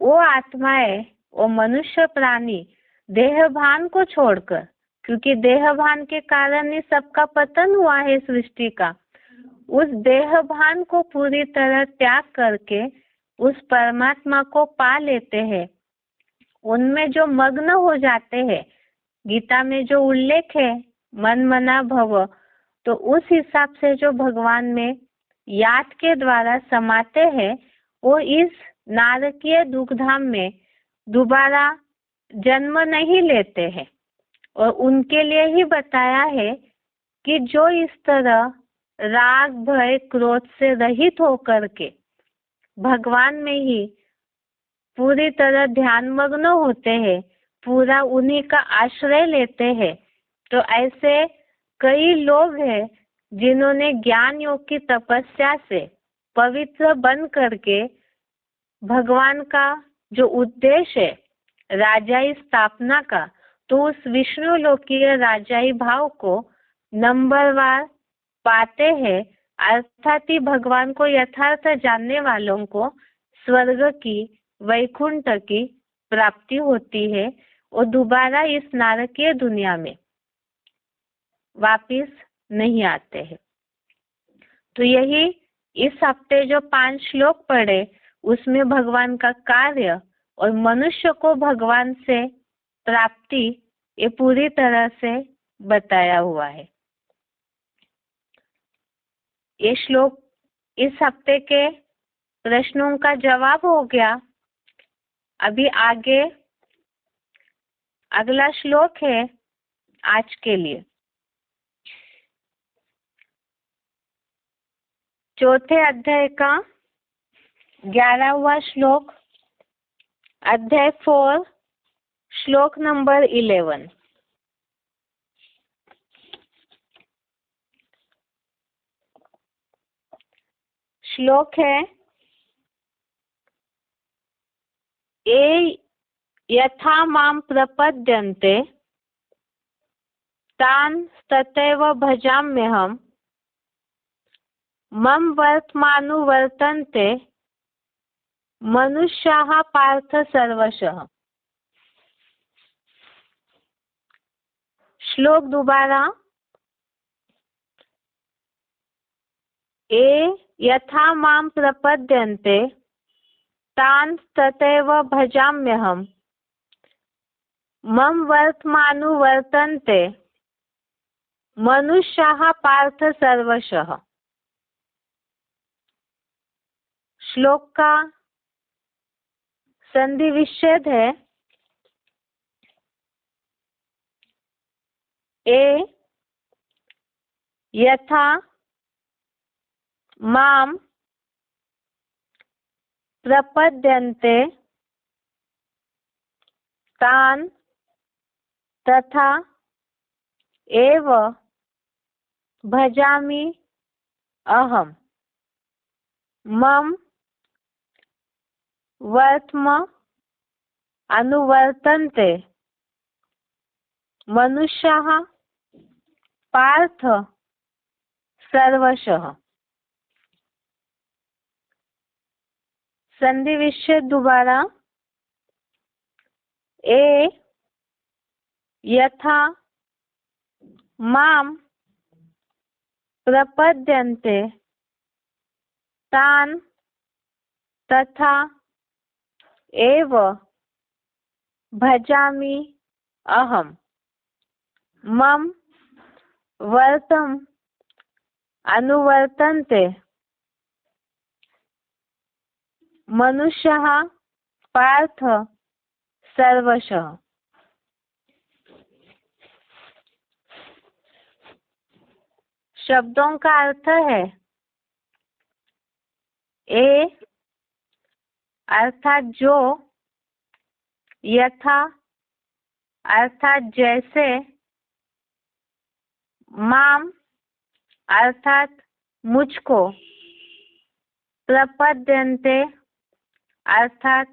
वो आत्माएं, वो मनुष्य प्राणी देहभान को छोड़कर, क्योंकि देहभान के कारण ही सबका पतन हुआ है सृष्टि का, उस देहभान को पूरी तरह त्याग करके उस परमात्मा को पा लेते हैं। उनमें जो मग्न हो जाते हैं, गीता में जो उल्लेख है मन मना भव, तो उस हिसाब से जो भगवान में याद के द्वारा समाते हैं, वो इस नारकीय दुखधाम में दोबारा जन्म नहीं लेते हैं। और उनके लिए ही बताया है कि जो इस तरह राग भय क्रोध से रहित होकर के भगवान में ही पूरी तरह ध्यान मग्न होते हैं, पूरा उन्हीं का आश्रय लेते हैं। तो ऐसे कई लोग हैं जिन्होंने ज्ञान योग की तपस्या से पवित्र बन करके भगवान का जो उद्देश्य है राजाई स्थापना का, तो उस विष्णु लोकीय राजाई भाव को नंबरवार पाते हैं। अर्थात ही भगवान को यथार्थ जानने वालों को स्वर्ग की, वैकुंठ की प्राप्ति होती है और दोबारा इस नारकीय दुनिया में वापिस नहीं आते हैं। तो यही इस हफ्ते जो 5 श्लोक पढ़े उसमें भगवान का कार्य और मनुष्य को भगवान से प्राप्ति ये पूरी तरह से बताया हुआ है। ये श्लोक इस हफ्ते के प्रश्नों का जवाब हो गया। अभी आगे अगला श्लोक है आज के लिए। चौथे अध्याय का 11वां श्लोक, अध्याय 4, श्लोक नंबर 11। श्लोक है, ये यथा मां प्रपद्यन्ते तान् तथैव भजाम्यहम् मम वर्तमानुवर्तन्ते मनुष्याः पार्थ सर्वशः। श्लोक दोबारा, ये यथा मां प्रपद्यन्ते तान् तथैव भजाम्यहम् मम वर्तमानुवर्तन्ते मनुष्याः पार्थ सर्वशः। श्लोक का संधि विच्छेद है, ए यथा मां प्रपद्यन्ते तान् तथा एव भजामि अहम् मम वर्त्म अनुवर्तन्ते मनुष्याः पार्थ सर्वशः। संधि विच्छेद दोबारा, ए यथा मां प्रपद्यन्ते तान् तथा एव भजामि अहम् मम वर्तम अनुवर्तन्ते मनुष्यः पार्थ सर्वशः। शब्दों का अर्थ है, ए अर्थात जो, यथा अर्थात जैसे, माम अर्थात मुझको, प्रपद्यन्ते अर्थात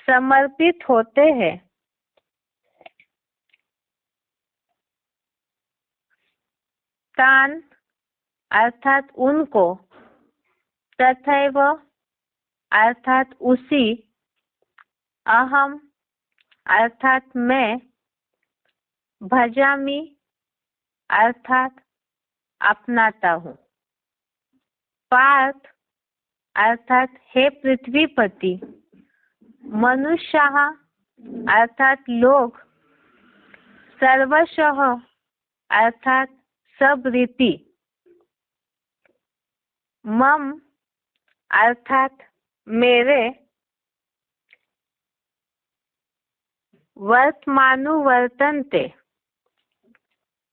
समर्पित होते हैं, तान अर्थात उनको, तथैव अर्थात उसी, अहम अर्थात मैं, भजामि अर्थात अपनाता हूँ, पार्थ अर्थात हे पृथ्वीपति, मनुष्यः अर्थात लोग, सर्वशः अर्थात सब रीति, मम अर्थात मेरे, वर्तमानुवर्तन्ते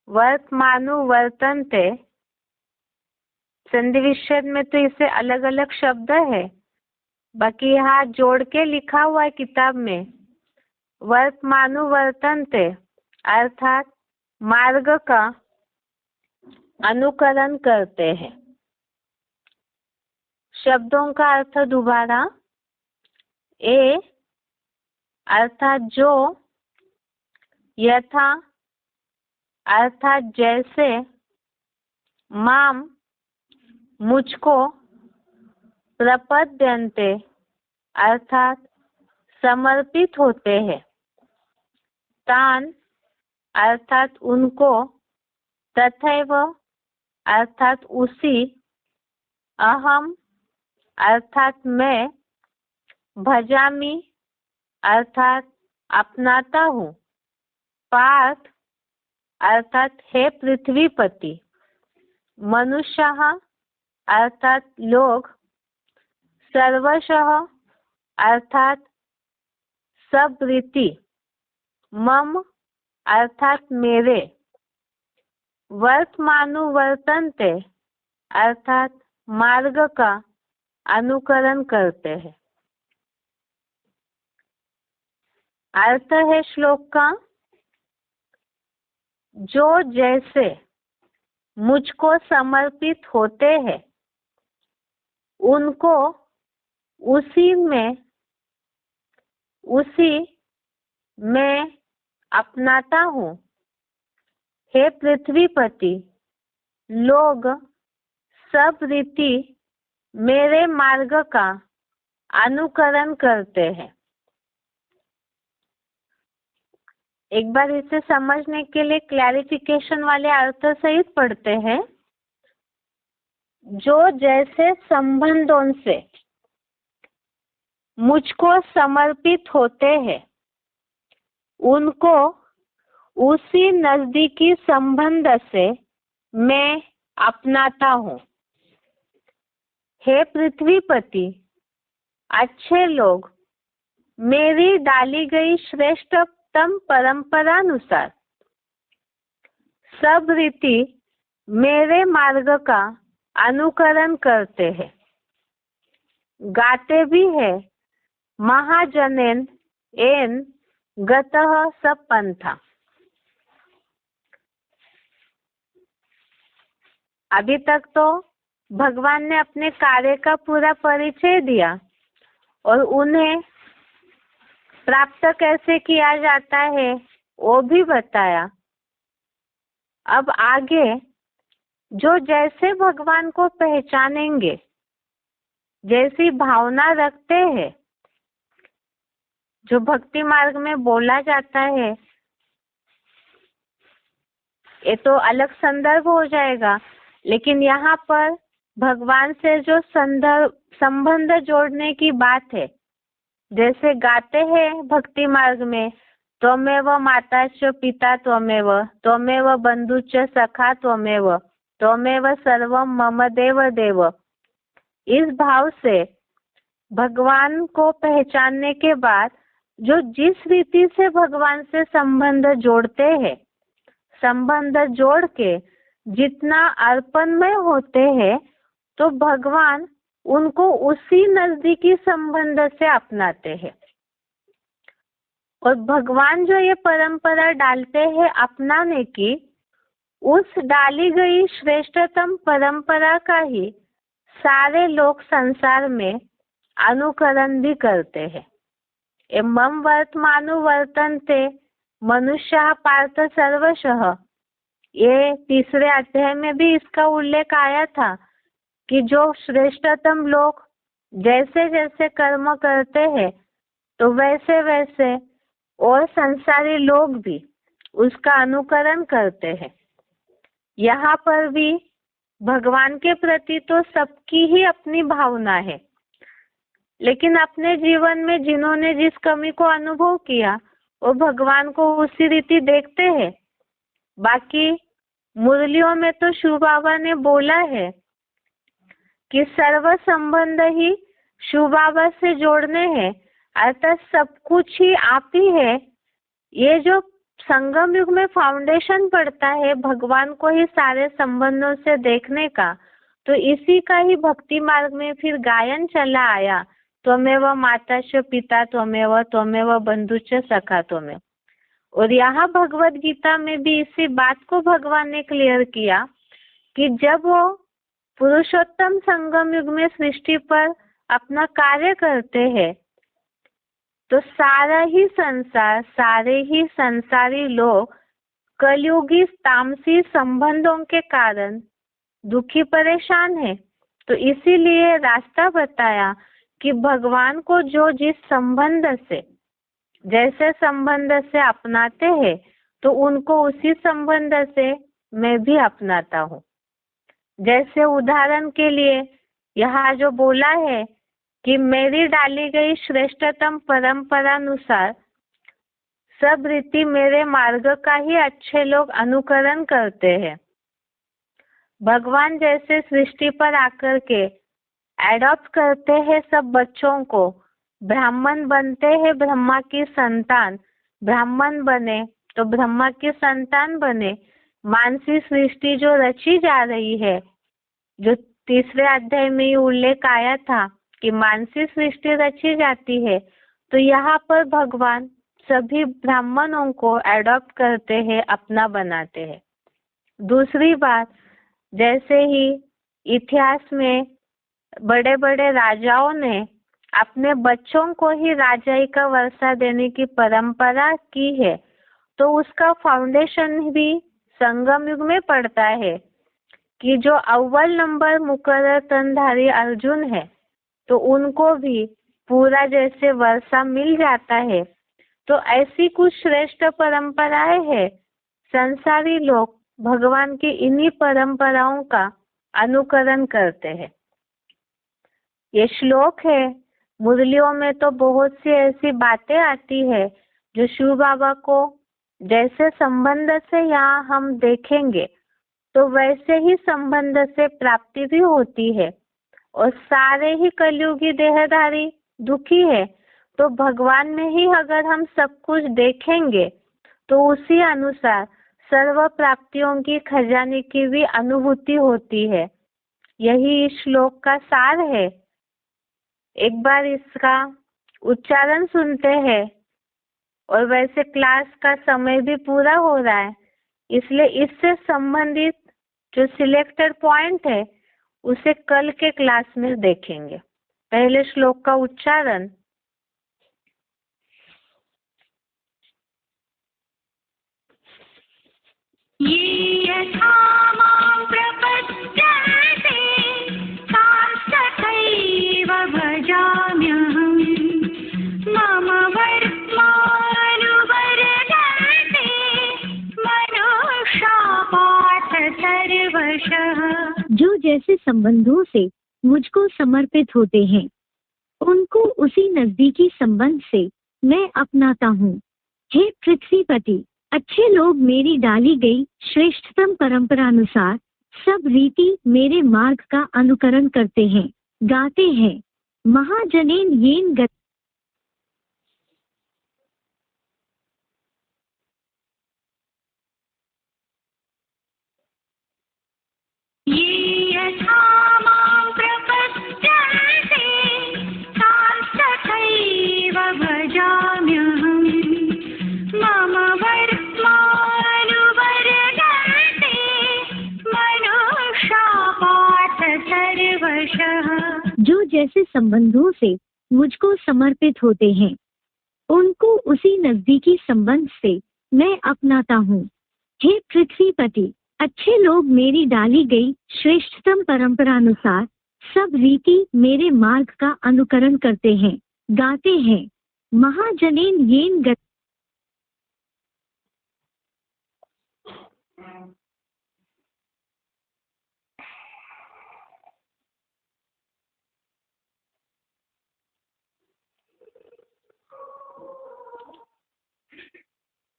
वर्तमानुवर्तन्ते, संधि विच्छेद में तो इसे अलग अलग शब्द है, बाकी यहाँ जोड़ के लिखा हुआ है किताब में, वर्तमानुवर्तन्ते अर्थात मार्ग का अनुकरण करते हैं। शब्दों का अर्थ दोबारा। ए अर्थात जो, यथा अर्थात जैसे, माम मुझको, प्रपद्यन्ते अर्थात समर्पित होते हैं, तान अर्थात उनको, तथैव अर्थात उसी, अहम अर्थात मैं, भजामि अर्थात अपनाता हूँ, पार्थ अर्थात हे पृथ्वीपति, मनुष्यः अर्थात लोग, सर्वशः अर्थात सब रीति, मम अर्थात मेरे, वर्तमानुवर्तन्ते अर्थात मार्ग का अनुकरण करते हैं। अर्थ है श्लोक का, जो जैसे मुझको समर्पित होते हैं उनको उसी में अपनाता हूँ, हे पृथ्वीपति, लोग सब रीति मेरे मार्ग का अनुकरण करते हैं। एक बार इसे समझने के लिए क्लैरिफिकेशन वाले अर्थ सहित पढ़ते हैं। जो जैसे संबंधों से मुझको समर्पित होते हैं उनको उसी नजदीकी संबंध से मैं अपनाता हूँ, हे पृथ्वीपति, अच्छे लोग मेरी डाली गई श्रेष्ठतम परंपरानुसार सब रीति मेरे मार्ग का अनुकरण करते हैं, गाते भी है, महाजनेन एन गतः सब पंथा। अभी तक तो भगवान ने अपने कार्य का पूरा परिचय दिया और उन्हें प्राप्त कैसे किया जाता है वो भी बताया। अब आगे जो जैसे भगवान को पहचानेंगे, जैसी भावना रखते हैं, जो भक्ति मार्ग में बोला जाता है, ये तो अलग संदर्भ हो जाएगा, लेकिन यहाँ पर भगवान से जो संबंध जोड़ने की बात है, जैसे गाते हैं भक्ति मार्ग में, त्वमेव माता च पिता त्वमेव, त्वमेव बंधु च सखा त्वमेव, त्वमेव सर्वम मम देव देव। इस भाव से भगवान को पहचानने के बाद जो जिस रीति से भगवान से संबंध जोड़ते हैं, संबंध जोड़ के जितना अर्पणमय होते हैं, तो भगवान उनको उसी नजदीकी संबंध से अपनाते हैं। और भगवान जो ये परंपरा डालते हैं अपनाने की, उस डाली गई श्रेष्ठतम परंपरा का ही सारे लोग संसार में अनुकरण भी करते हैं। मम वर्तमानुवर्तन्ते मनुष्य पार्थ सर्वशः, ये तीसरे अध्याय में भी इसका उल्लेख आया था कि जो श्रेष्ठतम लोग जैसे जैसे कर्म करते हैं तो वैसे वैसे और संसारी लोग भी उसका अनुकरण करते हैं। यहाँ पर भी भगवान के प्रति तो सबकी ही अपनी भावना है, लेकिन अपने जीवन में जिन्होंने जिस कमी को अनुभव किया वो भगवान को उसी रीति देखते हैं। बाकी मुरलियों में तो शिव बाबा ने बोला है कि सर्व संबंध ही शिव बाबा से जोड़ने हैं, अर्थात सब कुछ ही आप ही है। ये जो संगम युग में फाउंडेशन पड़ता है भगवान को ही सारे संबंधों से देखने का, तो इसी का ही भक्ति मार्ग में फिर गायन चला आया। त्वमेव माता च पिता त्वमेव त्वमेव बंधुश्च सखा त्वमेव। और यहाँ भगवत गीता में भी इसी बात को भगवान ने क्लियर किया कि जब वो पुरुषोत्तम संगम युग में सृष्टि पर अपना कार्य करते हैं तो सारा ही संसार, सारे ही संसारी लोग कलयुगी तामसी संबंधों के कारण दुखी परेशान है। तो इसीलिए रास्ता बताया कि भगवान को जो जिस संबंध से, जैसे संबंध से अपनाते हैं तो उनको उसी संबंध से मैं भी अपनाता हूँ। जैसे उदाहरण के लिए यहाँ जो बोला है कि मेरी डाली गई श्रेष्ठतम परंपरानुसार सब रीति मेरे मार्ग का ही अच्छे लोग अनुकरण करते हैं। भगवान जैसे सृष्टि पर आकर के एडॉप्ट करते हैं सब बच्चों को, ब्राह्मण बनते हैं, ब्रह्मा की संतान, ब्राह्मण बने तो ब्रह्मा की संतान बने। मानसी सृष्टि जो रची जा रही है, जो तीसरे अध्याय में ही उल्लेख आया था कि मानसी सृष्टि रची जाती है, तो यहाँ पर भगवान सभी ब्राह्मणों को एडॉप्ट करते हैं, अपना बनाते हैं। दूसरी बात, जैसे ही इतिहास में बड़े बड़े राजाओं ने अपने बच्चों को ही राजाई का वर्षा देने की परंपरा की है, तो उसका फाउंडेशन भी संगम युग में पड़ता है कि जो अव्वल नंबर मुकर्रर तनधारी अर्जुन है तो उनको भी पूरा जैसे वर्षा मिल जाता है। तो ऐसी कुछ श्रेष्ठ परंपराएं हैं। संसारी लोग भगवान की इन्हीं परंपराओं का अनुकरण करते हैं। ये श्लोक है, मुरलियों में तो बहुत सी ऐसी बातें आती है जो शिव बाबा को जैसे संबंध से यहाँ हम देखेंगे तो वैसे ही संबंध से प्राप्ति भी होती है। और सारे ही कलयुगी देहधारी दुखी है, तो भगवान में ही अगर हम सब कुछ देखेंगे तो उसी अनुसार सर्व प्राप्तियों की खजाने की भी अनुभूति होती है। यही इस श्लोक का सार है। एक बार इसका उच्चारण सुनते हैं। और वैसे क्लास का समय भी पूरा हो रहा है, इसलिए इससे संबंधित जो सिलेक्टेड पॉइंट है उसे कल के क्लास में देखेंगे। पहले श्लोक का उच्चारण। ये यथा मां प्रपद्यन्ते तांस्तथैव भजाम्यहम् मम वर्त्मानुवर्तन्ते मनुष्या पार्थ सर्वशः। जो जैसे संबंधों से मुझको समर्पित होते हैं उनको उसी नजदीकी संबंध से मैं अपनाता हूँ। हे पृथ्वीपति, अच्छे लोग मेरी डाली गई श्रेष्ठतम परंपरानुसार सब रीति मेरे मार्ग का अनुकरण करते हैं, गाते हैं। महाजनेन येन गत ये यथा मां प्रपद्यन्ते तांस्तथैव भजाम्यहम् मम वर्त्मानुवर्तन्ते मनुष्या पार्थ सर्वशः। जो जैसे संबंधों से मुझको समर्पित होते हैं उनको उसी नजदीकी संबंध से मैं अपनाता हूँ। हे पृथ्वीपति, अच्छे लोग मेरी डाली गई श्रेष्ठतम परंपरानुसार सब रीति मेरे मार्ग का अनुकरण करते हैं, गाते हैं। महाजनेन येन गत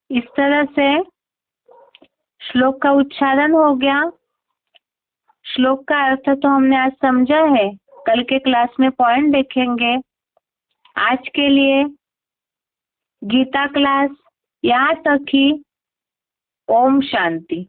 इस तरह से श्लोक का उच्चारण हो गया। श्लोक का अर्थ तो हमने आज समझा है, कल के क्लास में पॉइंट देखेंगे। आज के लिए गीता क्लास यहाँ तक ही। ओम शांति।